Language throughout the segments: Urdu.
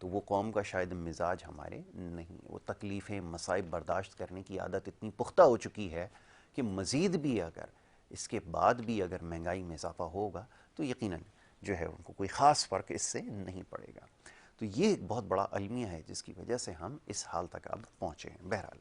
تو وہ قوم کا شاید مزاج ہمارے نہیں، وہ تکلیفیں مصائب برداشت کرنے کی عادت اتنی پختہ ہو چکی ہے کہ مزید بھی اگر اس کے بعد بھی اگر مہنگائی میں اضافہ ہوگا تو یقیناً جو ہے ان کو کوئی خاص فرق اس سے نہیں پڑے گا. تو یہ ایک بہت بڑا المیہ ہے جس کی وجہ سے ہم اس حال تک اب پہنچے ہیں. بہرحال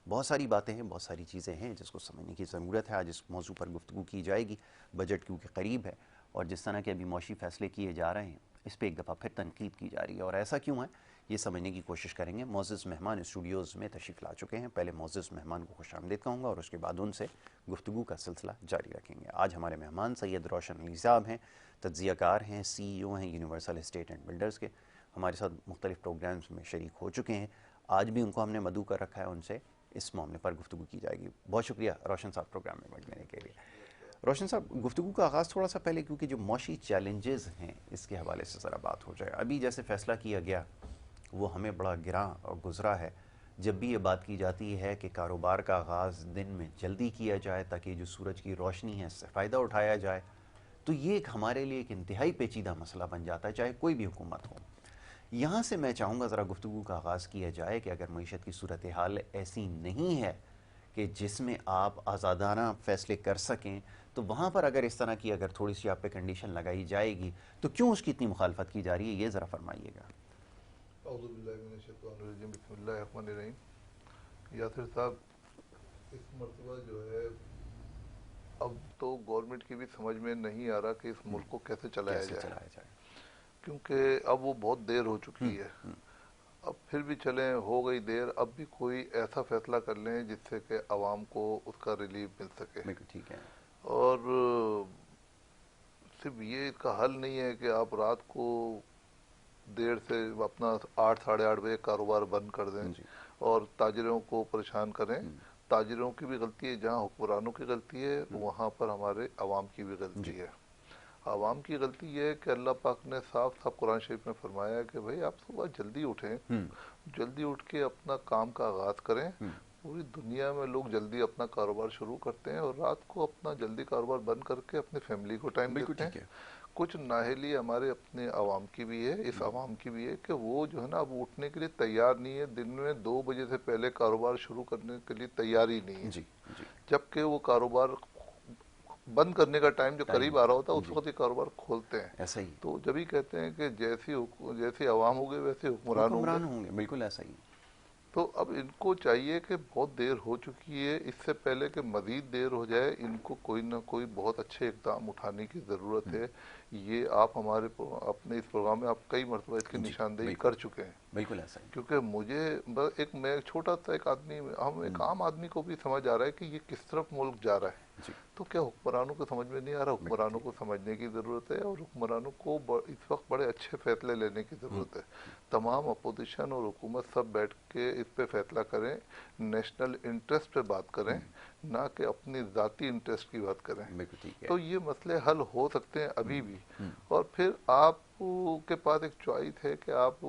بہت ساری باتیں ہیں، بہت ساری چیزیں ہیں جس کو سمجھنے کی ضرورت ہے. آج اس موضوع پر گفتگو کی جائے گی. بجٹ کیونکہ قریب ہے اور جس طرح کے ابھی معاشی فیصلے کیے جا رہے ہیں اس پہ ایک دفعہ پھر تنقید کی جا رہی ہے، اور ایسا کیوں ہے یہ سمجھنے کی کوشش کریں گے. معزز مہمان اسٹوڈیوز میں تشریف لا چکے ہیں. پہلے معزز مہمان کو خوش آمدید کہوں گا اور اس کے بعد ان سے گفتگو کا سلسلہ جاری رکھیں گے. آج ہمارے مہمان سید روشن علی صاحب ہیں، تجزیہ کار ہیں، CEO ہیں یونیورسل اسٹیٹ اینڈ بلڈرز کے. ہمارے ساتھ مختلف پروگرامز میں شریک ہو چکے ہیں. آج بھی ان کو ہم نے مدعو کر رکھا ہے، ان سے اس معاملے پر گفتگو کی جائے گی. بہت شکریہ روشن صاحب پروگرام میں بڑھنے کے لیے. روشن صاحب، گفتگو کا آغاز تھوڑا سا پہلے کیونکہ جو معاشی چیلنجز ہیں اس کے حوالے سے ذرا بات ہو جائے. ابھی جیسے فیصلہ کیا گیا وہ ہمیں بڑا گراں اور گزرا ہے. جب بھی یہ بات کی جاتی ہے کہ کاروبار کا آغاز دن میں جلدی کیا جائے تاکہ جو سورج کی روشنی ہے اس سے فائدہ اٹھایا جائے، تو یہ ایک ہمارے لیے ایک انتہائی پیچیدہ مسئلہ بن جاتا ہے چاہے کوئی بھی حکومت ہو. یہاں سے میں چاہوں گا ذرا گفتگو کا آغاز کیا جائے کہ اگر معیشت کی صورتحال ایسی نہیں ہے کہ جس میں آپ آزادانہ فیصلے کر سکیں، تو وہاں پر اگر اس طرح کی اگر تھوڑی سی آپ پہ کنڈیشن لگائی جائے گی تو کیوں اس کی اتنی مخالفت کی جا رہی ہے، یہ ذرا فرمائیے گا. اعوذ باللہ من الشیطان الرجیم، بسم اللہ الرحمن الرحیم. یاسر صاحب، اس مرتبہ جو ہے اب تو گورنمنٹ کی بھی سمجھ میں نہیں آ رہا کہ اس ملک کو کیسے چلایا جائے، کیونکہ اب وہ بہت دیر ہو چکی ہے. اب پھر بھی چلیں، ہو گئی دیر، اب بھی کوئی ایسا فیصلہ کر لیں جس سے کہ عوام کو اس کا ریلیف مل سکے. بالکل ٹھیک ہے. اور صرف یہ اس کا حل نہیں ہے کہ آپ رات کو دیر سے اپنا 8 ساڑھے 8 بجے کاروبار بند کر دیں جی. اور تاجروں کو پریشان کریں. تاجروں کی بھی غلطی ہے، جہاں حکمرانوں کی غلطی ہے وہاں پر ہمارے عوام کی بھی غلطی ہے. عوام کی غلطی یہ ہے کہ اللہ پاک نے صاف صاف قرآن شریف میں فرمایا ہے کہ بھئی آپ صبح جلدی اٹھیں، جلدی اٹھ کے اپنا کام کا آغاز کریں. پوری دنیا میں لوگ جلدی اپنا کاروبار شروع کرتے ہیں اور رات کو اپنا جلدی کاروبار بند کر کے اپنے فیملی کو ٹائم دیتے ہیں. کچھ نااہلی ہمارے اپنے عوام کی بھی ہے، اس عوام کی بھی ہے کہ وہ جو ہے نا اب اٹھنے کے لیے تیار نہیں ہے، دن میں 2 بجے سے پہلے کاروبار شروع کرنے کے لیے تیار ہی نہیں ہے. جبکہ وہ کاروبار بند کرنے کا ٹائم جو قریب آ رہا ہوتا ہے اس وقت یہ کاروبار کھولتے ہیں. ایسا ہی تو جب ہی کہتے ہیں کہ جیسی عوام ہو گئے ویسے حکمران ہوں گے. بالکل ایسا ہی. تو اب ان کو چاہیے کہ بہت دیر ہو چکی ہے، اس سے پہلے کہ مزید دیر ہو جائے ان کو کوئی نہ کوئی بہت اچھے اقدام اٹھانے کی ضرورت ہے. یہ آپ ہمارے اپنے اس پروگرام میں آپ کئی مرتبہ اس کی نشاندہی کر چکے ہیں. بالکل ایسا ہی. کیونکہ مجھے میں چھوٹا سا ایک عام آدمی کو بھی سمجھ آ رہا ہے کہ یہ کس طرف ملک جا رہا ہے. تو کیا حکمرانوں کو سمجھ میں نہیں آ رہا؟ حکمرانوں کو سمجھنے کی ضرورت ہے اور حکمرانوں کو اس وقت بڑے اچھے فیصلے لینے کی ضرورت ہے. تمام اپوزیشن اور حکومت سب بیٹھ کے اس پہ فیصلہ کریں، نیشنل انٹرسٹ پہ بات کریں، نہ کہ اپنی ذاتی انٹرسٹ کی بات کریں. تو یہ مسئلے حل ہو سکتے ہیں ابھی بھی. اور پھر آپ کے پاس ایک چوائس ہے کہ آپ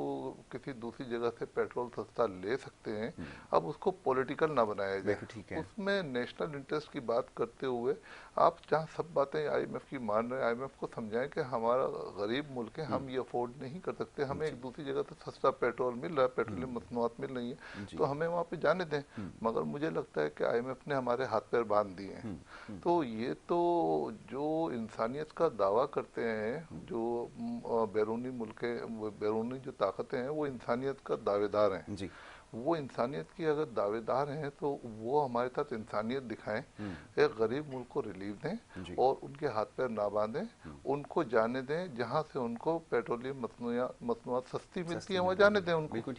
کسی دوسری جگہ سے پیٹرول سستا لے سکتے ہیں. اب اس کو پولیٹیکل نہ بنایا جائے. اس میں نیشنل انٹرسٹ کی بات کرتے ہوئے آپ جہاں سب باتیں آئی ایم ایف کی مان رہے ہیں، آئی ایم ایف کو سمجھائیں کہ ہمارا غریب ملک ہے، ہم یہ افورڈ نہیں کر سکتے، ہمیں ایک دوسری جگہ سے سستا پیٹرول مل رہا ہے، پیٹرولیم مصنوعات مل رہی ہیں، تو ہمیں وہاں پہ جانے دیں. مگر مجھے لگتا ہے کہ آئی ایم ایف نے ہمارے ہاتھ پیر باندھ دیے ہیں. تو یہ تو جو انسانیت کا دعویٰ کرتے ہیں، جو بیرونی جو طاقتیں ہیں وہ انسانیت کا دعوے دار ہیں. وہ انسانیت کی اگر دعوے دار ہیں تو وہ ہمارے ساتھ انسانیت دکھائیں، ایک غریب ملک کو ریلیف دیں اور ان کے ہاتھ پیر نہ باندھیں، ان کو جانے دیں جہاں سے ان کو پیٹرولیم مصنوعات سستی ملتی ہیں، وہاں جانے دیں ان کو.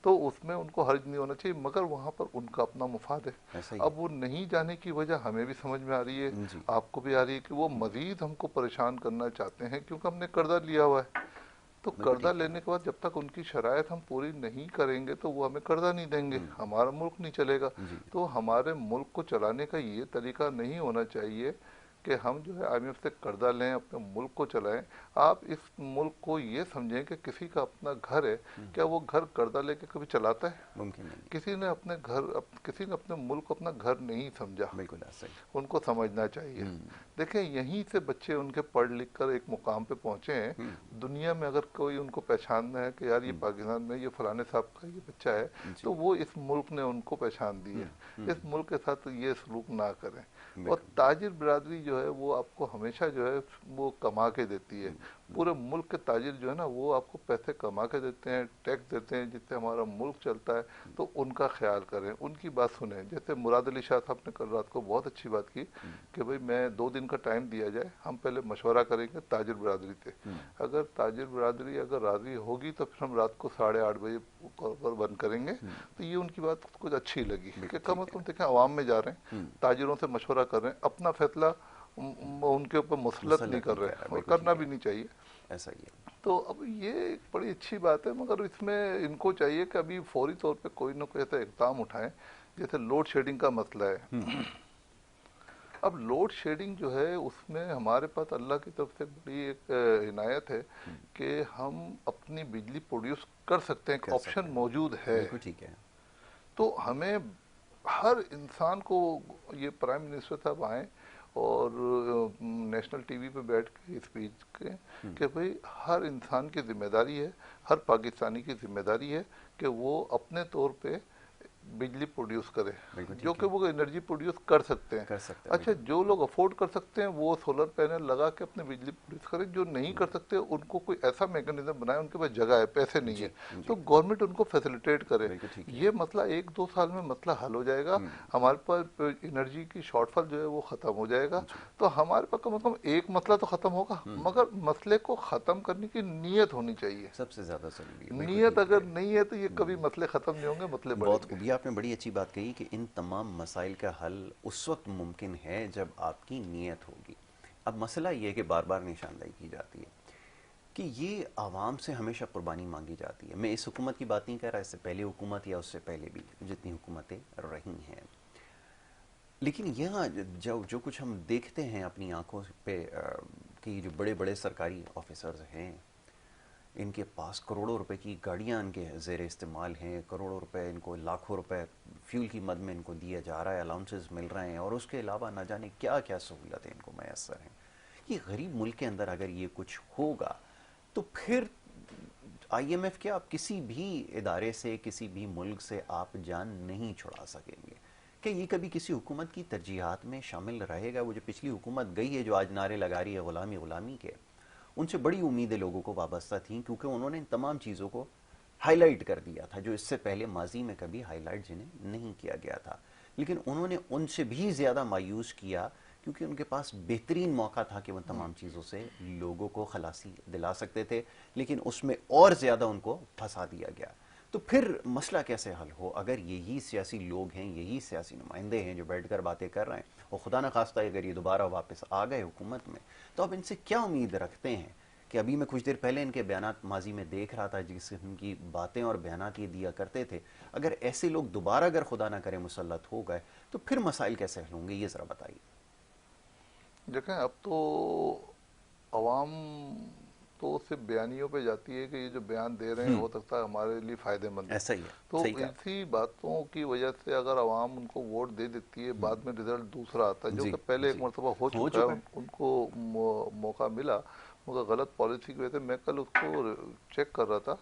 تو اس میں ان کو حرج نہیں ہونا چاہیے، مگر وہاں پر ان کا اپنا مفاد ہے. اب وہ نہیں جانے کی وجہ ہمیں بھی سمجھ میں آ رہی ہے، آپ کو بھی آ رہی ہے کہ وہ مزید ہم کو پریشان کرنا چاہتے ہیں کیونکہ ہم نے قرضہ لیا ہوا ہے. تو قرضہ لینے کے بعد جب تک ان کی شرائط ہم پوری نہیں کریں گے تو وہ ہمیں قرضہ نہیں دیں گے، ہمارا ملک نہیں چلے گا. تو ہمارے ملک کو چلانے کا یہ طریقہ نہیں ہونا چاہیے کہ ہم جو ہے IMF سے قرضہ لیں، اپنے ملک کو چلائیں. آپ اس ملک کو یہ سمجھیں کہ کسی کا اپنا گھر ہے، کیا وہ گھر قرضہ لے کے کبھی چلاتا ہے؟ ممکن نہیں. کسی نے اپنے ملک کو اپنا گھر نہیں سمجھا. بالکل ایسا ہی. ان کو سمجھنا چاہیے. دیکھیں یہیں سے بچے ان کے پڑھ لکھ کر ایک مقام پہ پہنچے ہیں. دنیا میں اگر کوئی ان کو پہچاننا ہے کہ یار یہ پاکستان میں یہ فلانے صاحب کا یہ بچہ ہے، تو وہ اس ملک نے ان کو پہچان دی ہے. اس ملک کے ساتھ یہ سلوک نہ کریں. اور تاجر برادری جو ہے وہ آپ کو ہمیشہ جو ہے وہ کما کے دیتی ہے. پورے ملک کے تاجر جو ہے نا وہ آپ کو پیسے کما کے دیتے ہیں، ٹیکس دیتے ہیں، جس سے ہمارا ملک چلتا ہے. تو ان کا خیال کریں، ان کی بات سنیں. جیسے مراد علی شاہ صاحب نے کل رات کو بہت اچھی بات کی کہ بھئی میں 2 دن کا ٹائم دیا جائے، ہم پہلے مشورہ کریں گے تاجر برادری سے. اگر تاجر برادری اگر راضی ہوگی تو پھر ہم رات کو 8:30 بجے پر بند کریں گے. تو یہ ان کی بات کچھ اچھی لگی کہ کم از کم دیکھیں عوام میں جا رہے ہیں، تاجروں سے مشورہ کر رہے ہیں، اپنا فیصلہ ان کے اوپر مسلط نہیں کر رہے، اور کرنا بھی نہیں چاہیے. ایسا ہی ہے. تو اب یہ ایک بڑی اچھی بات ہے، مگر اس میں ان کو چاہیے کہ ابھی فوری طور پہ کوئی نہ کوئی ایسا اقدام اٹھائیں. جیسے لوڈ شیڈنگ کا مسئلہ ہے. اب لوڈ شیڈنگ جو ہے اس میں ہمارے پاس اللہ کی طرف سے بڑی ایک عنایت ہے کہ ہم اپنی بجلی پروڈیوس کر سکتے ہیں، ایک آپشن موجود ہے. بالکل ٹھیک ہے. تو ہمیں ہر انسان کو، یہ پرائم منسٹر صاحب آئیں اور نیشنل ٹی وی پہ بیٹھ کے اسپیچ کریں کہ بھئی ہر انسان کی ذمہ داری ہے، ہر پاکستانی کی ذمہ داری ہے کہ وہ اپنے طور پہ بجلی پروڈیوس کرے، جو کہ وہ انرجی پروڈیوس کر سکتے ہیں. اچھا جو لوگ افورڈ کر سکتے ہیں وہ سولر پینل لگا کے اپنے بجلی پروڈیوس کریں. جو نہیں کر سکتے ان کو کوئی ایسا میکانزم بنائے، ان کے پاس جگہ ہے، پیسے نہیں ہے، تو گورنمنٹ ان کو فیسیلیٹیٹ کرے. یہ مسئلہ 1-2 سال میں مسئلہ حل ہو جائے گا. ہمارے پاس انرجی کی شارٹ فال جو ہے وہ ختم ہو جائے گا. تو ہمارے پاس کم از کم ایک مسئلہ تو ختم ہوگا، مگر مسئلے کو ختم کرنے کی نیت ہونی چاہیے. سب سے زیادہ ضروری ہے. نیت اگر نہیں ہے تو یہ کبھی مسئلے ختم نہیں ہوں گے، مسئلے بڑھیں بہت گے. خوبی آپ نے بڑی اچھی بات کہی کہ ان تمام مسائل کا حل اس وقت ممکن ہے جب آپ کی نیت ہوگی. اب مسئلہ یہ ہے کہ بار بار نشاندہی کی جاتی ہے کہ یہ عوام سے ہمیشہ قربانی مانگی جاتی ہے. میں اس حکومت کی بات نہیں کر رہا، اس سے پہلے حکومت یا اس سے پہلے بھی جتنی حکومتیں رہی ہیں. لیکن یہاں جو کچھ ہم دیکھتے ہیں اپنی آنکھوں پہ کہ جو بڑے بڑے سرکاری آفیسرز ہیں، ان کے پاس کروڑوں روپے کی گاڑیاں ان کے زیر استعمال ہیں، کروڑوں روپے ان کو، لاکھوں روپے فیول کی مد میں ان کو دیا جا رہا ہے، الاؤنسز مل رہے ہیں، اور اس کے علاوہ نہ جانے کیا کیا سہولتیں ان کو میسر ہیں. یہ غریب ملک کے اندر اگر یہ کچھ ہوگا تو پھر IMF کے آپ کسی بھی ادارے سے، کسی بھی ملک سے آپ جان نہیں چھڑا سکیں گے. کہ یہ کبھی کسی حکومت کی ترجیحات میں شامل رہے گا؟ وہ جو پچھلی حکومت گئی ہے جو آج نعرے لگا رہی ہے غلامی غلامی کے، ان سے بڑی امیدیں لوگوں کو وابستہ تھیں، کیونکہ انہوں نے ان تمام چیزوں کو ہائی لائٹ کر دیا تھا جو اس سے پہلے ماضی میں کبھی ہائی لائٹ جنہیں نہیں کیا گیا تھا. لیکن انہوں نے ان سے بھی زیادہ مایوس کیا، کیونکہ ان کے پاس بہترین موقع تھا کہ وہ تمام چیزوں سے لوگوں کو خلاصی دلا سکتے تھے، لیکن اس میں اور زیادہ ان کو پھنسا دیا گیا. تو پھر مسئلہ کیسے حل ہو اگر یہی سیاسی لوگ ہیں، یہی سیاسی نمائندے ہیں جو بیٹھ کر باتیں کر رہے ہیں، اور خدا نخواستہ اگر یہ دوبارہ واپس آ گئے حکومت میں، تو اب ان سے کیا امید رکھتے ہیں؟ کہ ابھی میں کچھ دیر پہلے ان کے بیانات ماضی میں دیکھ رہا تھا، جس سے ان کی باتیں اور بیانات یہ دیا کرتے تھے. اگر ایسے لوگ دوبارہ اگر خدا نہ کرے مسلط ہو گئے تو پھر مسائل کیسے حل ہوں گے؟ یہ ذرا بتائیے. دیکھیں اب تو عوام تو صرف بیانیوں پہ جاتی ہے کہ یہ جو بیان دے رہے ہیں ہو سکتا ہے ہمارے لیے فائدہ مند ہے. ایسا ہی ہے. تو اسی باتوں کی وجہ سے اگر عوام ان کو ووٹ دے دیتی ہے، بعد میں رزلٹ دوسرا آتا ہے، جو کہ پہلے ایک مرتبہ ہو چکا ہے، ان کو موقع ملا مگر غلط پالیسی کی وجہ سے. میں کل اس کو چیک کر رہا تھا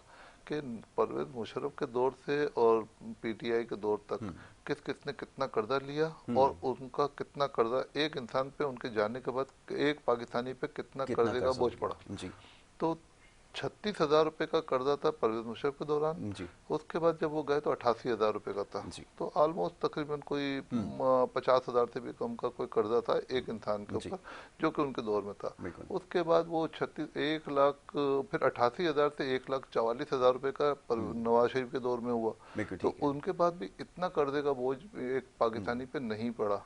کہ پرویز مشرف کے دور سے اور PTI کے دور تک کس کس نے کتنا قرضہ لیا، اور ان کا کتنا قرضہ ایک انسان پہ ان کے جانے کے بعد ایک پاکستانی پہ کتنا قرضے کا بوجھ پڑا. تو 36,000 روپے کا قرضہ تھا پرویز مشرف کے دوران. اس کے بعد جب وہ گئے تو 88,000 روپے کا تھا. تو آلموسٹ تقریباً کوئی 50,000 سے بھی کم کا کوئی قرضہ تھا ایک انسان کے اوپر، جو کہ ان کے دور میں تھا. اس کے بعد وہ 1 لاکھ، پھر 88,000 سے 1,44,000 روپے کا نواز شریف کے دور میں ہوا. تو ان کے بعد بھی اتنا قرضے کا بوجھ ایک پاکستانی پہ نہیں پڑا.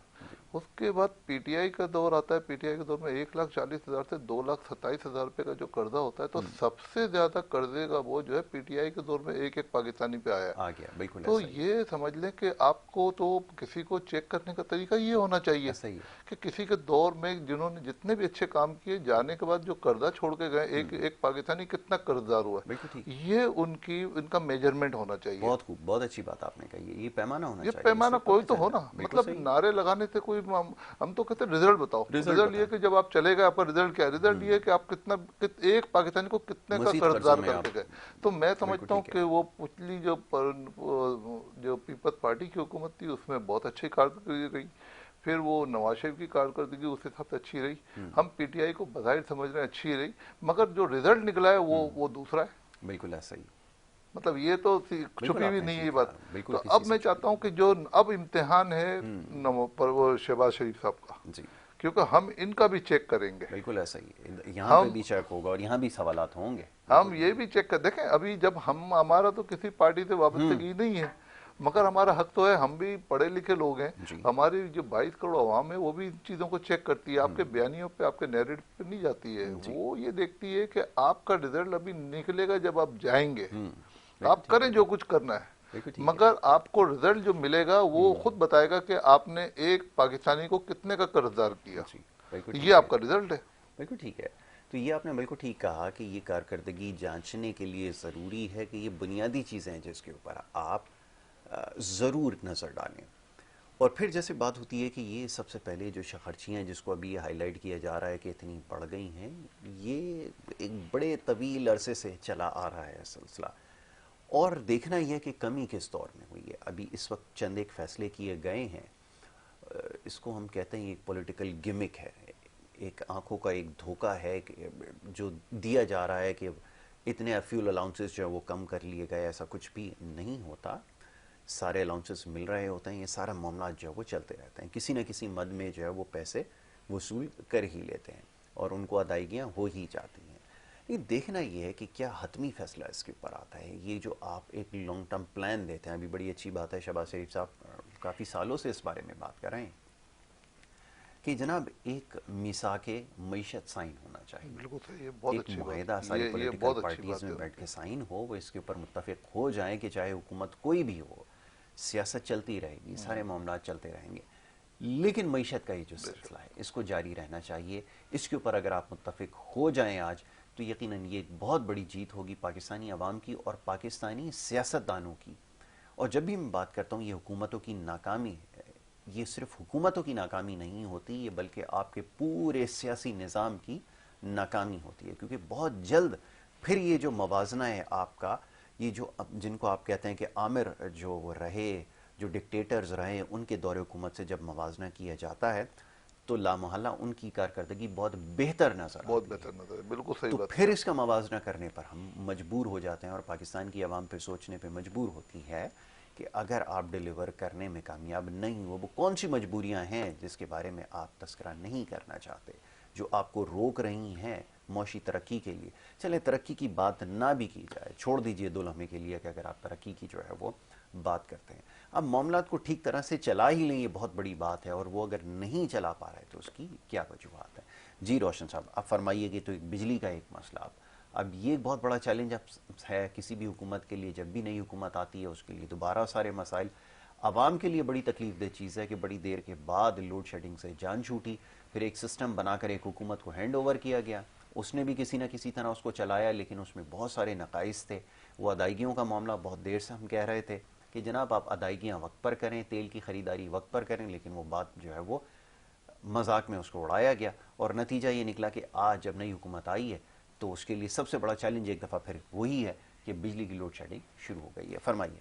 اس کے بعد پی ٹی آئی کا دور آتا ہے. پی ٹی آئی کے دور میں 1,40,000 سے 2,27,000 روپے کا جو قرضہ ہوتا ہے, تو سب سے زیادہ قرضے کا وہ جو ہے پی ٹی آئی کے دور میں ایک پاکستانی پہ آیا گیا. بالکل تو یہ سمجھ لیں کہ آپ کو تو کسی کو چیک کرنے کا طریقہ یہ ہونا چاہیے کہ کسی کے دور میں جنہوں نے جتنے بھی اچھے کام کیے, جانے کے بعد جو قرضہ چھوڑ کے گئے, ایک پاکستانی کتنا قرض دار ہوا ہے, یہ ان کا میجرمنٹ ہونا چاہیے. بہت خوب, بہت اچھی بات آپ نے کہی ہے. یہ پیمانہ ہونا چاہیے, یہ پیمانہ کوئی تو ہونا. مطلب نعرے لگانے سے کوئی, ہم تو کہتے ہیں رزلٹ بتاؤ. رزلٹ یہ کہ جب آپ چلے گئے آپ کا رزلٹ کیا ہے, رزلٹ یہ کہ آپ کتنا ایک پاکستانی کو کتنے کا قرض دار کر کے گئے. تو میں سمجھتا ہوں کہ وہ پچھلی جو پیپلز پارٹی کی حکومت تھی اس میں بہت اچھی کارکردگی رہی. پھر وہ نواز شریف کی کارکردگی اس حساب سے اچھی رہی. ہم پی ٹی آئی کو بظاہر سمجھ رہے ہیں اچھی رہی, مگر جو رزلٹ نکلا ہے وہ دوسرا ہے. بالکل ایسا ہی. مطلب یہ تو چھپی بھی نہیں ہے یہ بات. تو اب میں چاہتا ہوں کہ جو اب امتحان ہے شہباز شریف صاحب کا, کیونکہ ہم ان کا بھی چیک کریں گے. بالکل ایسا ہی, یہاں پہ بھی چیک ہوگا اور یہاں بھی سوالات ہوں گے. ہم یہ بھی چیک کر دیکھیں, ابھی جب ہمارا تو کسی پارٹی سے وابستگی نہیں ہے, مگر ہمارا حق تو ہے, ہم بھی پڑھے لکھے لوگ ہیں. ہماری جو 22 کروڑ عوام ہے وہ بھی ان چیزوں کو چیک کرتی ہے. آپ کے بیانیوں پہ, آپ کے نیریٹو پہ نہیں جاتی ہے. وہ یہ دیکھتی ہے کہ آپ کا رزلٹ ابھی نکلے گا جب آپ جائیں گے, آپ کریں جو کچھ کرنا ہے, مگر آپ کو رزلٹ جو ملے گا وہ خود بتائے گا کہ آپ نے ایک پاکستانی کو کتنے کا قرض دار کیا. یہ آپ کا رزلٹ ہے. بالکل ٹھیک ہے. تو یہ آپ نے بالکل ٹھیک کہا کہ یہ کارکردگی جانچنے کے لیے ضروری ہے کہ یہ بنیادی چیزیں ہیں جس کے اوپر آپ ضرور نظر ڈالیں. اور پھر جیسے بات ہوتی ہے کہ یہ سب سے پہلے جو خرچیاں جس کو ابھی ہائی لائٹ کیا جا رہا ہے کہ اتنی بڑھ گئی ہیں, یہ ایک بڑے طویل عرصے سے چلا آ رہا ہے سلسلہ. اور دیکھنا یہ ہے کہ کمی کس دور میں ہوئی ہے. ابھی اس وقت چند ایک فیصلے کیے گئے ہیں, اس کو ہم کہتے ہیں ایک پولیٹیکل گمک ہے, ایک آنکھوں کا ایک دھوکہ ہے کہ جو دیا جا رہا ہے کہ اتنے فیول الاؤنسز جو ہے وہ کم کر لیے گئے. ایسا کچھ بھی نہیں ہوتا, سارے الاؤنسز مل رہے ہوتے ہیں. یہ سارا معاملات جو ہے وہ چلتے رہتے ہیں, کسی نہ کسی مد میں جو ہے وہ پیسے وصول کر ہی لیتے ہیں اور ان کو ادائیگیاں ہو ہی جاتی ہیں. یہ دیکھنا یہ ہے کہ کیا حتمی فیصلہ اس کے اوپر آتا ہے. یہ جو آپ ایک لانگ ٹرم پلان دیتے ہیں, ابھی بڑی اچھی بات ہے, شہباز شریف صاحب کافی سالوں سے اس بارے میں بات کر رہے ہیں کہ جناب ایک میثاق معیشت سائن ہونا چاہیے. ایک معاہدہ ساری پولیٹیکل پارٹیز میں بیٹھ کے سائن ہو, وہ اس کے اوپر متفق ہو جائیں کہ چاہے حکومت کوئی بھی ہو, سیاست چلتی رہے گی, سارے معاملات چلتے رہیں گے, لیکن معیشت کا یہ جو سلسلہ ہے اس کو جاری رہنا چاہیے. اس کے اوپر اگر آپ متفق ہو جائیں آج, تو یقیناً یہ ایک بہت بڑی جیت ہوگی پاکستانی عوام کی اور پاکستانی سیاستدانوں کی. اور جب بھی میں بات کرتا ہوں یہ حکومتوں کی ناکامی, یہ صرف حکومتوں کی ناکامی نہیں ہوتی, یہ بلکہ آپ کے پورے سیاسی نظام کی ناکامی ہوتی ہے. کیونکہ بہت جلد پھر یہ جو موازنہ ہے آپ کا, یہ جو جن کو آپ کہتے ہیں کہ عامر جو رہے, جو ڈکٹیٹرز رہے, ان کے دور حکومت سے جب موازنہ کیا جاتا ہے تو لامحالہ ان کی کارکردگی بہت بہتر نظر آتی ہے. بہت بہتر نظر, بالکل صحیح تو بات. پھر اس کا موازنہ کرنے پر ہم مجبور ہو جاتے ہیں اور پاکستان کی عوام پہ سوچنے پہ مجبور ہوتی ہے کہ اگر آپ ڈیلیور کرنے میں کامیاب نہیں ہو, وہ کون سی مجبوریاں ہیں جس کے بارے میں آپ تذکرہ نہیں کرنا چاہتے, جو آپ کو روک رہی ہیں معاشی ترقی کے لیے. چلے ترقی کی بات نہ بھی کی جائے, چھوڑ دیجئے دو لمحے کے لیے کہ اگر آپ ترقی کی جو ہے وہ بات کرتے ہیں, اب معاملات کو ٹھیک طرح سے چلا ہی لیں, یہ بہت بڑی بات ہے. اور وہ اگر نہیں چلا پا رہے تو اس کی کیا وجوہات ہیں. جی روشن صاحب, آپ فرمائیے کہ تو ایک بجلی کا ایک مسئلہ, اب یہ ایک بہت بڑا چیلنج ہے کسی بھی حکومت کے لیے. جب بھی نئی حکومت آتی ہے اس کے لیے دوبارہ سارے مسائل, عوام کے لیے بڑی تکلیف دہ چیز ہے کہ بڑی دیر کے بعد لوڈ شیڈنگ سے جان چھوٹی, پھر ایک سسٹم بنا کر ایک حکومت کو ہینڈ اوور کیا گیا, اس نے بھی کسی نہ کسی طرح اس کو چلایا, لیکن اس میں بہت سارے نقائص تھے. وہ ادائیگیوں کا معاملہ بہت دیر سے ہم کہہ رہے تھے کہ جناب آپ ادائیگیاں وقت پر کریں, تیل کی خریداری وقت پر کریں, لیکن وہ بات جو ہے وہ مذاق میں اس کو اڑایا گیا. اور نتیجہ یہ نکلا کہ آج جب نئی حکومت آئی ہے تو اس کے لیے سب سے بڑا چیلنج ایک دفعہ پھر وہی ہے کہ بجلی کی لوڈ شیڈنگ شروع ہو گئی ہے. فرمائیے.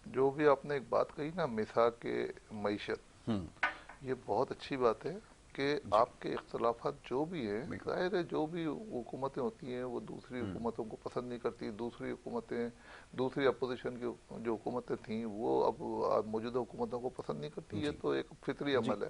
جو بھی آپ نے ایک بات کہی نا, میثاق معیشت, یہ بہت اچھی بات ہے کہ آپ کے اختلافات جو بھی ہیں, ظاہر ہے جو بھی حکومتیں ہوتی ہیں وہ دوسری حکومتوں کو پسند نہیں کرتی. دوسری حکومتیں, دوسری اپوزیشن کی جو حکومتیں تھیں وہ اب موجودہ حکومتوں کو پسند نہیں کرتی. یہ تو ایک فطری عمل ہے.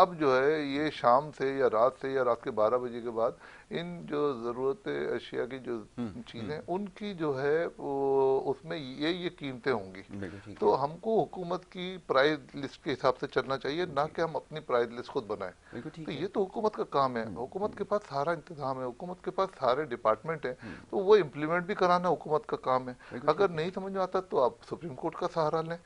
اب جو ہے یہ شام سے یا رات کے 12 بجے کے بعد ان جو ضرورت اشیاء کی جو چیزیں ان کی جو ہے اس میں یہ قیمتیں ہوں گی. تو ہم کو حکومت کی پرائز لسٹ کے حساب سے چلنا چاہیے, نہ کہ ہم اپنی پرائز لسٹ خود بنائیں. تو یہ تو حکومت کا کام ہے, حکومت کے پاس سارا انتظام ہے, حکومت کے پاس سارے ڈپارٹمنٹ ہیں, تو وہ امپلیمنٹ بھی کرانا حکومت کا کام ہے. اگر نہیں سمجھ میں آتا تو آپ سپریم کورٹ کا سہارا لیں.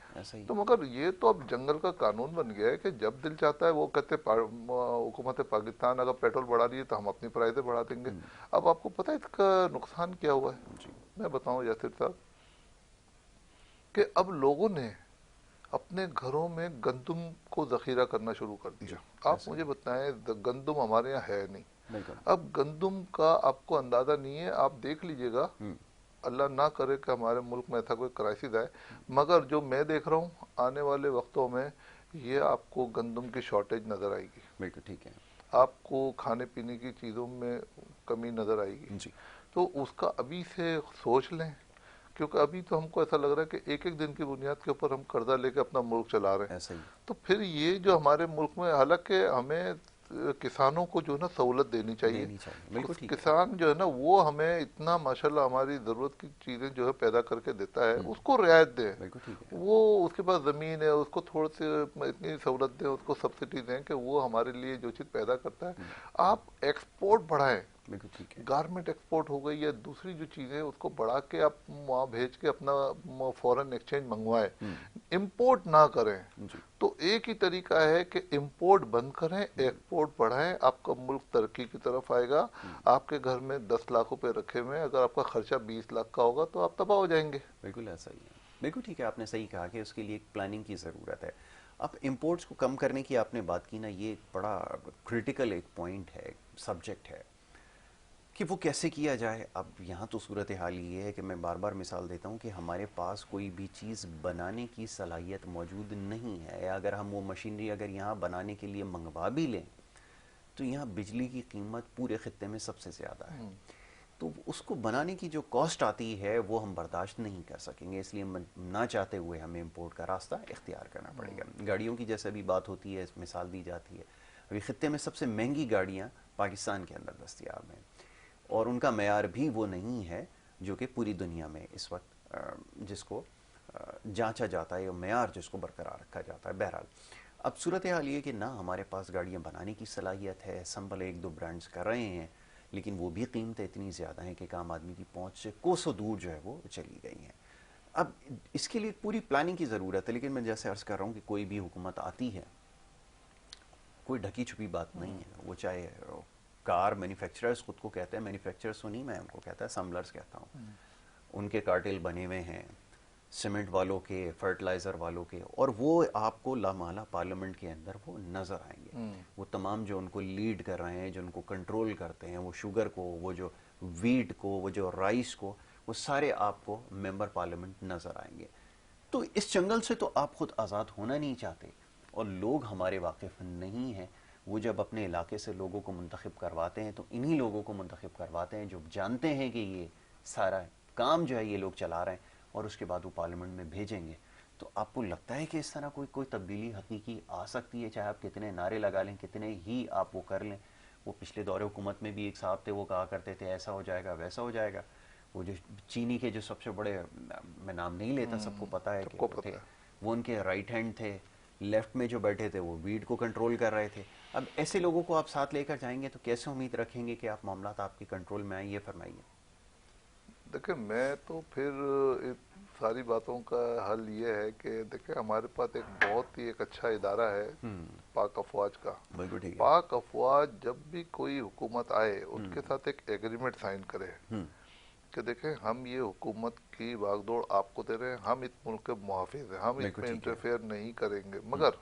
تو مگر یہ تو اب جنگل کا قانون بن گیا ہے کہ جب دل چاہتا ہے وہ کہتے حکومت پاکستان اگر پیٹرول بڑھا رہی ہے تو ہم اپنی پرائزیں بڑھا دیں گے. اب آپ کو پتہ ہے اس کا نقصان کیا ہوا ہے؟ میں بتاؤں یاسر صاحب کہ اب لوگوں نے اپنے گھروں میں گندم کو ذخیرہ کرنا شروع کر دیا. آپ مجھے بتائیں, گندم ہمارے یہاں ہے نہیں. اب گندم کا آپ کو اندازہ نہیں ہے. آپ دیکھ لیجئے گا, اللہ نہ کرے کہ ہمارے ملک میں ایسا کوئی کرائسس آئے, مگر جو میں دیکھ رہا ہوں آنے والے وقتوں میں یہ آپ کو گندم کی شارٹیج نظر آئے گی. بالکل ٹھیک ہے. آپ کو کھانے پینے کی چیزوں میں کمی نظر آئے گی. تو اس کا ابھی سے سوچ لیں, کیونکہ ابھی تو ہم کو ایسا لگ رہا ہے کہ ایک ایک دن کی بنیاد کے اوپر ہم قرضہ لے کے اپنا ملک چلا رہے ہیں. تو پھر یہ جو ہمارے ملک میں, حالانکہ ہمیں کسانوں کو جو ہے نا سہولت دینی چاہیے. کسان جو ہے نا وہ ہمیں اتنا ماشاءاللہ ہماری ضرورت کی چیزیں جو ہے پیدا کر کے دیتا ہے, اس کو رعایت دیں. وہ اس کے پاس زمین ہے, اس کو تھوڑے سے اتنی سہولت دیں, اس کو سبسڈی دیں کہ وہ ہمارے لیے جو چیز پیدا کرتا ہے. آپ ایکسپورٹ بڑھائیں, گارمنٹ ایکسپورٹ ہو گئی یا دوسری جو چیزیں اس کو بڑھا کے آپ وہاں بھیج کے اپنا فورن ایکسچینج منگوائیں, امپورٹ نہ کریں. تو ایک ہی طریقہ ہے کہ امپورٹ بند کریں, ایکسپورٹ بڑھائیں, آپ کا ملک ترقی کی طرف آئے گا. آپ کے گھر میں 10 لاکھ روپے رکھے ہوئے, اگر آپ کا خرچہ 20 لاکھ کا ہوگا تو آپ تباہ ہو جائیں گے. بالکل ایسا ہی ہے. بالکل ٹھیک ہے, آپ نے صحیح کہا کہ اس کے لیے ایک پلاننگ کی ضرورت ہے. اب امپورٹس کو کم کرنے کی آپ نے بات کی نا, یہ ایک بڑا کرٹیکل ایک پوائنٹ ہے, سبجیکٹ ہے کہ وہ کیسے کیا جائے. اب یہاں تو صورتحال یہ ہے کہ میں بار بار مثال دیتا ہوں کہ ہمارے پاس کوئی بھی چیز بنانے کی صلاحیت موجود نہیں ہے, یا اگر ہم وہ مشینری اگر یہاں بنانے کے لیے منگوا بھی لیں تو یہاں بجلی کی قیمت پورے خطے میں سب سے زیادہ ہے. تو اس کو بنانے کی جو کاسٹ آتی ہے وہ ہم برداشت نہیں کر سکیں گے, اس لیے نہ چاہتے ہوئے ہمیں امپورٹ کا راستہ اختیار کرنا پڑے گا. گاڑیوں کی جیسے بھی بات ہوتی ہے, مثال دی جاتی ہے, ابھی خطے میں سب سے مہنگی گاڑیاں پاکستان کے اندر دستیاب ہیں, اور ان کا معیار بھی وہ نہیں ہے جو کہ پوری دنیا میں اس وقت جس کو جانچا جاتا ہے, یا معیار جس کو برقرار رکھا جاتا ہے. بہرحال اب صورتحال یہ کہ نہ ہمارے پاس گاڑیاں بنانے کی صلاحیت ہے, سمبل ایک دو برانڈز کر رہے ہیں, لیکن وہ بھی قیمتیں اتنی زیادہ ہیں کہ عام آدمی کی پہنچ سے کوسوں دور جو ہے وہ چلی گئی ہیں. اب اس کے لیے پوری پلاننگ کی ضرورت ہے, لیکن میں جیسے عرض کر رہا ہوں کہ کوئی بھی حکومت آتی ہے, کوئی ڈھکی چھپی بات نہیں ہے. وہ چاہے کار مینوفیکچررز خود کو کہتے ہیں, مینوفیکچررز تو نہیں, میں ان کو کہتا ہے اسمبلرز کہتا ہوں, ان کے کارٹل بنے ہوئے ہیں, سیمنٹ والوں کے, فرٹیلائزر والوں کے, اور وہ آپ کو لامحالہ پارلیمنٹ کے اندر وہ نظر آئیں گے. وہ تمام جو ان کو لیڈ کر رہے ہیں, جو ان کو کنٹرول کرتے ہیں, وہ شوگر کو, وہ جو ویٹ کو, وہ جو رائس کو, وہ سارے آپ کو ممبر پارلیمنٹ نظر آئیں گے. تو اس چنگل سے تو آپ خود آزاد ہونا نہیں چاہتے, اور لوگ ہمارے واقف نہیں ہیں. وہ جب اپنے علاقے سے لوگوں کو منتخب کرواتے ہیں تو انہی لوگوں کو منتخب کرواتے ہیں جو جانتے ہیں کہ یہ سارا کام جو ہے یہ لوگ چلا رہے ہیں, اور اس کے بعد وہ پارلیمنٹ میں بھیجیں گے. تو آپ کو لگتا ہے کہ اس طرح کوئی تبدیلی حقیقی آ سکتی ہے, چاہے آپ کتنے نعرے لگا لیں, کتنے ہی آپ وہ کر لیں. وہ پچھلے دور حکومت میں بھی ایک صاحب تھے, وہ کہا کرتے تھے ایسا ہو جائے گا, ویسا ہو جائے گا. وہ جو چینی کے جو سب سے بڑے, میں نام نہیں لیتا, سب کو پتہ ہے کہ وہ تھے, وہ ان کے رائٹ ہینڈ تھے. لیفٹ میں جو بیٹھے تھے وہ ویڈ کو کنٹرول کر رہے تھے. اب ایسے لوگوں کو آپ ساتھ لے کر جائیں گے تو کیسے امید رکھیں گے کہ آپ معاملات آپ کے کنٹرول میں آئیں؟ یہ فرمائیے. دیکھیں, میں تو پھر ساری باتوں کا حل یہ ہے کہ دیکھیں ہمارے پاس ایک بہت ہی ایک اچھا ادارہ ہے پاک افواج کا. پاک افواج جب بھی کوئی حکومت آئے اس کے ساتھ ایک ایگریمنٹ سائن کرے کہ دیکھیں ہم یہ حکومت کی باغ دوڑ آپ کو دے رہے ہیں, ہم اس ملک کے محافظ ہیں, ہم اس میں انٹرفیئر نہیں کریں گے, مگر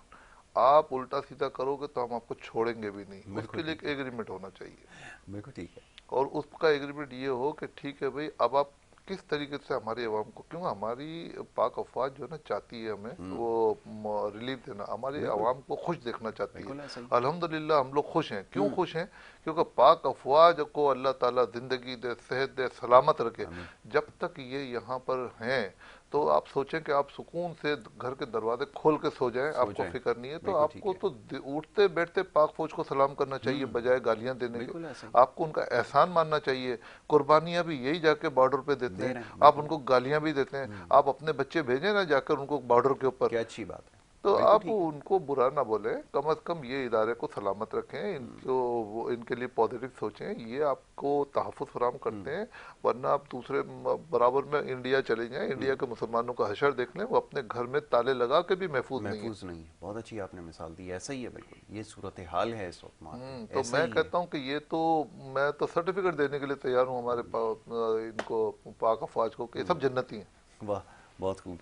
آپ الٹا سیدھا کرو گے تو ہم آپ کو چھوڑیں گے بھی نہیں. اس کے لیے ایک ایگریمنٹ ہونا چاہیے. بالکل ٹھیک ہے. اور اس کا ایگریمنٹ یہ ہو کہ ٹھیک ہے بھائی, اب آپ کس طریقے سے ہماری عوام کو, کیوں ہماری پاک افواج جو ہے نا چاہتی ہے ہمیں وہ ریلیف دینا, ہماری عوام کو خوش دیکھنا چاہتی ہے. الحمدللہ ہم لوگ خوش ہیں. کیوں خوش ہیں؟ کیونکہ پاک افواج کو اللہ تعالیٰ زندگی دے, صحت دے, سلامت رکھے. جب تک یہ یہاں پر ہیں تو آپ سوچیں کہ آپ سکون سے گھر کے دروازے کھول کے سو جائیں, آپ کو فکر نہیں ہے. تو آپ کو تو اٹھتے بیٹھتے پاک فوج کو سلام کرنا چاہیے بجائے گالیاں دینے کے. آپ کو ان کا احسان ماننا چاہیے. قربانیاں بھی یہی جا کے بارڈر پہ دیتے ہیں, آپ ان کو گالیاں بھی دیتے ہیں. آپ اپنے بچے بھیجیں نا جا کر ان کو بارڈر کے اوپر, کیا اچھی بات ہے. تو آپ ان کو برا نہ بولیں, کم از کم یہ ادارے کو سلامت رکھیں, ان کے لیے پازیٹو سوچیں. یہ آپ کو تحفظ فراہم کرتے ہیں. ورنہ آپ دوسرے برابر میں انڈیا چلے جائیں, انڈیا کے مسلمانوں کا حشر دیکھ لیں, وہ اپنے گھر میں تالے لگا کے بھی محفوظ نہیں ہے. بہت اچھی آپ نے مثال دی. ایسا ہی ہے بالکل, یہ صورتحال ہے اس وقت. تو میں کہتا ہوں کہ یہ تو میں تو سرٹیفکیٹ دینے کے لیے تیار ہوں ہمارے ان کو پاک افواج کو, کہ یہ سب جنتی ہیں. واہ, بہت خوب.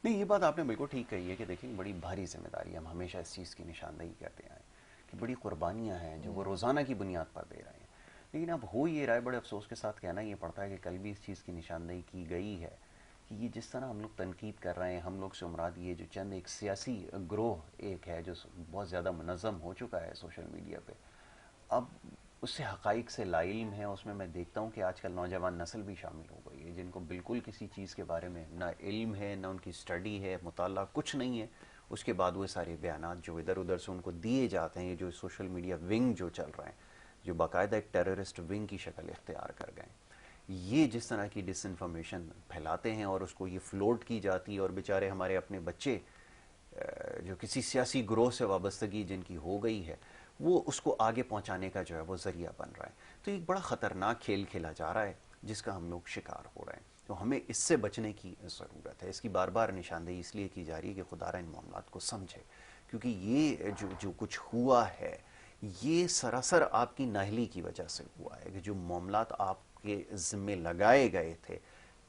نہیں, یہ بات آپ نے بالکل ٹھیک کہی ہے کہ دیکھیں بڑی بھاری ذمہ داری. ہم ہمیشہ اس چیز کی نشاندہی کرتے ہیں کہ بڑی قربانیاں ہیں جو وہ روزانہ کی بنیاد پر دے رہے ہیں. لیکن اب ہو یہ رہا ہے, بڑے افسوس کے ساتھ کہنا یہ پڑتا ہے کہ کل بھی اس چیز کی نشاندہی کی گئی ہے کہ یہ جس طرح ہم لوگ تنقید کر رہے ہیں, ہم لوگ سے مراد یہ جو چند ایک سیاسی گروہ ایک ہے جو بہت زیادہ منظم ہو چکا ہے سوشل میڈیا پہ, اب اس سے حقائق سے لا علم ہے. اس میں میں دیکھتا ہوں کہ آج کل نوجوان نسل بھی شامل ہو گئی ہے جن کو بالکل کسی چیز کے بارے میں نہ علم ہے, نہ ان کی اسٹڈی ہے, مطالعہ کچھ نہیں ہے. اس کے بعد وہ سارے بیانات جو ادھر ادھر سے ان کو دیے جاتے ہیں, یہ جو سوشل میڈیا ونگ جو چل رہے ہیں, جو باقاعدہ ایک ٹیررسٹ ونگ کی شکل اختیار کر گئے, یہ جس طرح کی ڈس انفارمیشن پھیلاتے ہیں اور اس کو یہ فلوٹ کی جاتی ہے, اور بیچارے ہمارے اپنے بچے جو کسی سیاسی گروہ سے وابستگی جن کی ہو گئی ہے, وہ اس کو آگے پہنچانے کا جو ہے وہ ذریعہ بن رہا ہے. تو ایک بڑا خطرناک کھیل کھیلا جا رہا ہے جس کا ہم لوگ شکار ہو رہے ہیں. تو ہمیں اس سے بچنے کی ضرورت ہے. اس کی بار بار نشاندہی اس لیے کی جا رہی ہے کہ خدا را ان معاملات کو سمجھے, کیونکہ یہ جو کچھ ہوا ہے یہ سراسر آپ کی نااہلی کی وجہ سے ہوا ہے. کہ جو معاملات آپ کے ذمے لگائے گئے تھے,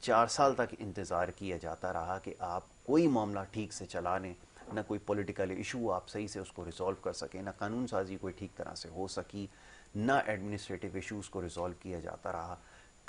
4 سال تک انتظار کیا جاتا رہا کہ آپ کوئی معاملہ ٹھیک سے چلا لیں, نہ کوئی پولیٹیکل ایشو آپ صحیح سے اس کو ریزالو کر سکیں, نہ قانون سازی کوئی ٹھیک طرح سے ہو سکی, نہ ایڈمنسٹریٹو ایشوز کو ریزالو کیا جاتا رہا.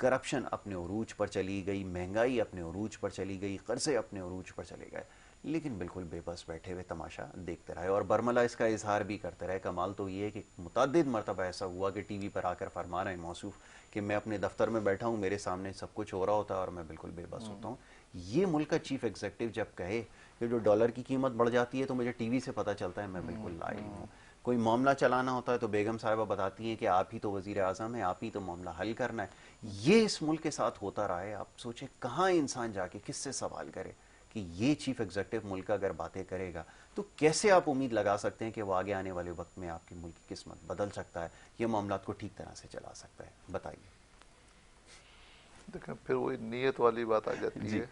کرپشن اپنے عروج پر چلی گئی, مہنگائی اپنے عروج پر چلی گئی, قرضے اپنے عروج پر چلے گئے, لیکن بالکل بے بس بیٹھے ہوئے تماشا دیکھتے رہے اور برملا اس کا اظہار بھی کرتے رہے. کمال تو یہ ہے کہ متعدد مرتبہ ایسا ہوا کہ ٹی وی پر آ کر فرما رہے ہیں موصوف کہ میں اپنے دفتر میں بیٹھا ہوں, میرے سامنے سب کچھ ہو رہا ہوتا ہے اور میں بالکل بے بس ہوتا ہوں. یہ ملک کا چیف ایگزیکٹو جب کہے کہ جو ڈالر کی قیمت بڑھ جاتی ہے تو مجھے ٹی وی سے پتہ چلتا ہے, میں بالکل لا علم ہوں. کوئی معاملہ چلانا ہوتا ہے تو بیگم صاحبہ بتاتی ہیں کہ آپ ہی تو وزیر اعظم ہیں, آپ ہی تو معاملہ حل کرنا ہے. یہ اس ملک کے ساتھ ہوتا رہا ہے. آپ سوچیں کہاں انسان جا کے کس سے سوال کرے کہ یہ چیف ایگزیکٹو ملک کا اگر باتیں کرے گا تو کیسے آپ امید لگا سکتے ہیں کہ وہ آگے آنے والے وقت میں آپ کی ملک کی قسمت بدل سکتا ہے, یہ معاملات کو ٹھیک طرح سے چلا سکتا ہے. بتائیے. دیکھیں پھر وہی نیت والی بات آ جاتی ہے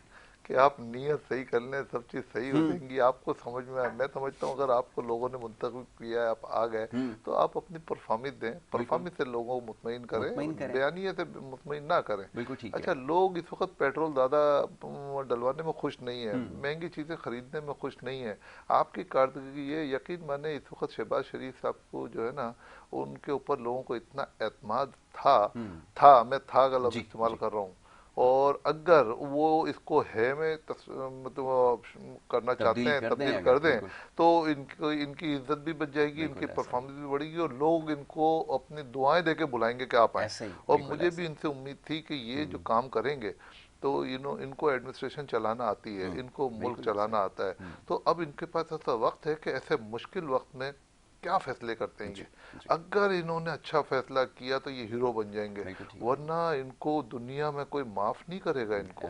کہ آپ نیت صحیح کر لیں, سب چیز صحیح ہو جائیں گی. آپ کو سمجھ میں میں سمجھتا ہوں اگر آپ کو لوگوں نے منتخب کیا ہے, آپ آ گئے, تو آپ اپنی پرفارمنس دیں, پرفارمنس سے لوگوں کو مطمئن کریں, بیانیے سے مطمئن نہ کریں. اچھا, لوگ اس وقت پیٹرول زیادہ ڈلوانے میں خوش نہیں ہیں, مہنگی چیزیں خریدنے میں خوش نہیں ہیں. آپ کی کارکردگی یہ یقین مانے, اس وقت شہباز شریف صاحب کو جو ہے نا, ان کے اوپر لوگوں کو اتنا اعتماد تھا میں تھا کا لفظ استعمال کر رہا ہوں, اور اگر وہ اس کو ہے میں کرنا چاہتے ہیں, تبدیل کر دیں, تو ان کی عزت بھی بچ جائے گی, ان کی پرفارمنس بھی بڑھے گی, اور لوگ ان کو اپنی دعائیں دے کے بلائیں گے کہ آپ آئیں. اور مجھے بھی ان سے امید تھی کہ یہ جو کام کریں گے تو ان کو ایڈمنسٹریشن چلانا آتی ہے, ان کو ملک چلانا آتا ہے. تو اب ان کے پاس ایسا وقت ہے کہ ایسے مشکل وقت میں کیا فیصلے کرتے ہیں یہ. اگر انہوں نے اچھا فیصلہ کیا تو یہ ہیرو بن جائیں گے, ورنہ ان کو دنیا میں کوئی معاف نہیں کرے گا ان کو.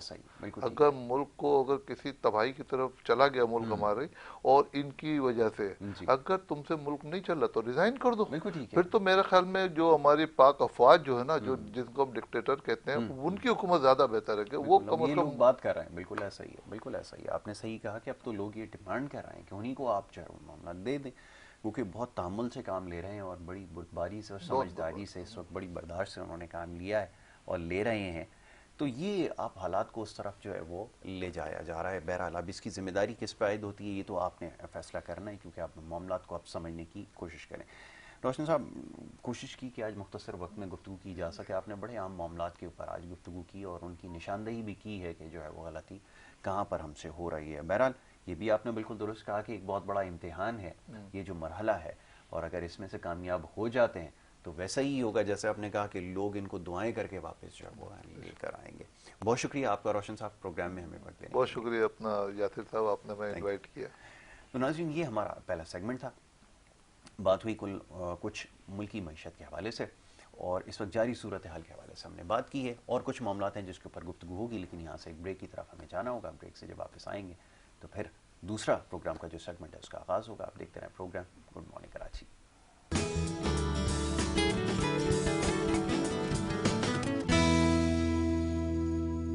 اگر ملک کو اگر کسی تباہی کی طرف چلا گیا ملک ہمارے, اور ان کی وجہ سے اگر تم سے ملک نہیں چل رہا تو ریزائن کر دو. پھر تو میرے خیال میں جو ہماری پاک افواج جو ہے نا, جو جن کو ہم ڈکٹیٹر کہتے ہیں, ان کی حکومت زیادہ بہتر ہے. کہ وہ کم از کم بات کر رہے ہیں, بالکل ایسا ہی ہے, بالکل ایسا ہی ہے. آپ نے صحیح کہا کہ اب تو لوگ یہ ڈیمانڈ کر رہے ہیں کہ انہیں کو آپ جو ہے معاملہ دے دیں, کیونکہ بہت تحمل سے کام لے رہے ہیں اور بڑی بردباری سے اور سمجھداری سے اس وقت بڑی برداشت سے انہوں نے کام لیا ہے اور لے رہے ہیں. تو یہ آپ حالات کو اس طرف جو ہے وہ لے جایا جا رہا ہے. بہرحال اب اس کی ذمہ داری کس پہ عائد ہوتی ہے یہ تو آپ نے فیصلہ کرنا ہے, کیونکہ آپ معاملات کو آپ سمجھنے کی کوشش کریں. روشن صاحب, کوشش کی کہ آج مختصر وقت میں گفتگو کی جا سکے. آپ نے بڑے عام معاملات کے اوپر آج گفتگو کی اور ان کی نشاندہی بھی کی ہے کہ جو ہے وہ غلطی کہاں پر ہم سے ہو رہی ہے. بہرحال یہ بھی آپ نے بالکل درست کہا کہ ایک بہت بڑا امتحان ہے یہ جو مرحلہ ہے, اور اگر اس میں سے کامیاب ہو جاتے ہیں تو ویسا ہی ہوگا جیسے آپ نے کہا کہ لوگ ان کو دعائیں کر کے واپس جو ہے وہ لے کر آئیں گے. بہت شکریہ آپ کا روشن صاحب پروگرام میں ہمیں وقت دینے. بہت شکریہ اپنا یاسر صاحب، آپ نے میں انوائٹ کیا. تو ناظرین یہ ہمارا پہلا سیگمنٹ تھا. بات ہوئی کچھ ملکی معیشت کے حوالے سے اور اس وقت جاری صورتحال کے حوالے سے ہم نے بات کی ہے، اور کچھ معاملات ہیں جس کے اوپر گفتگو ہوگی، لیکن یہاں سے ایک بریک کی طرف ہمیں جانا ہوگا. بریک سے جب واپس آئیں گے تو پھر دوسرا پروگرام کا جو سیگمنٹ ہے اس کا آغاز ہوگا. آپ دیکھتے رہیں پروگرام گڈ مارننگ کراچی.